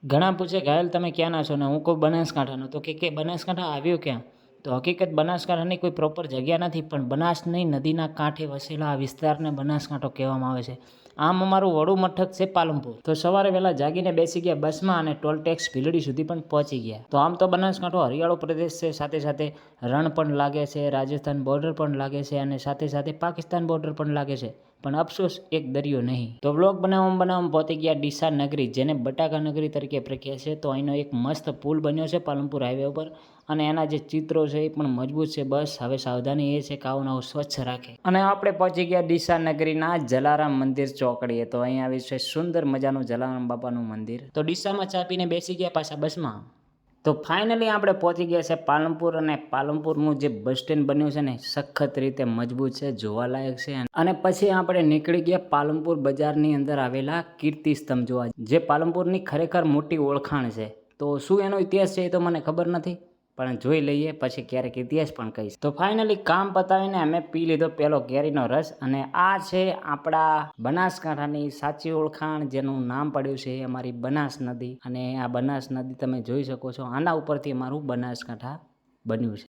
ઘણા પૂછે ઘાયલ તમે ક્યાંના છો ને હું કહું બનાસકાંઠાનો તો કે બનાસકાંઠા આવ્યો ક્યાં? તો હકીકત બનાસકાંઠાની કોઈ પ્રોપર જગ્યા નથી, પણ બનાસની નદીના કાંઠે વસેલા આ વિસ્તારને બનાસકાંઠો કહેવામાં આવે છે. આમ અમારું વડું મથક છે પાલનપુર. તો સવારે વહેલા જાગીને બેસી ગયા બસમાં અને ટોલ ટેક્સ ભીલડી સુધી પણ પહોંચી ગયા. તો આમ તો બનાસકાંઠો હરિયાળો પ્રદેશ છે, સાથે સાથે રણ પણ લાગે છે, રાજસ્થાન બોર્ડર પણ લાગે છે અને સાથે સાથે પાકિસ્તાન બોર્ડર પણ લાગે છે. પણ અફસોસ એક દરિયો નહીં. તો બ્લોગ બનાવવામાં પહોંચી ગયા ડીસા નગરી, જેને બટાકા નગરી તરીકે પ્રખ્યાત છે. તો અહીંનો એક મસ્ત પુલ બન્યો છે પાલનપુર હાઈવે ઉપર અને એના જે ચિત્રો છે એ પણ મજબૂત છે. બસ હવે સાવધાની એ છે કે આવું નવું સ્વચ્છ રાખે. અને આપણે પહોંચી ગયા ડીસા નગરીના જલારામ મંદિર ચોકડીએ. તો અહીં આવ્યું છે સુંદર મજાનું જલારામ બાપાનું મંદિર. તો ડીસામાં ચા પીને બેસી ગયા પાછા બસમાં. તો ફાઇનલી આપણે પહોંચી ગયા છે પાલનપુર, અને પાલનપુરનું જે બસ સ્ટેન્ડ બન્યું છે ને સખત રીતે મજબૂત છે, જોવાલાયક છે. અને પછી આપણે નીકળી ગયા પાલનપુર બજારની અંદર આવેલા કીર્તિ સ્તંભ જોવા, જે પાલનપુરની ખરેખર મોટી ઓળખાણ છે. તો શું એનો ઇતિહાસ છે એ તો મને ખબર નથી, પણ જોઈ લઈએ પછી ક્યારેક ઇતિહાસ પણ કહીશ. તો ફાઇનલી કામ પતાવીને અમે પી લીધો પેલો કેરીનો રસ, અને આ છે આપણા બનાસકાંઠાની સાચી ઓળખાણ, જેનું નામ પડ્યું છે અમારી બનાસ નદી. અને આ બનાસ નદી તમે જોઈ શકો છો, આના ઉપરથી અમારું બનાસકાંઠા બન્યું છે.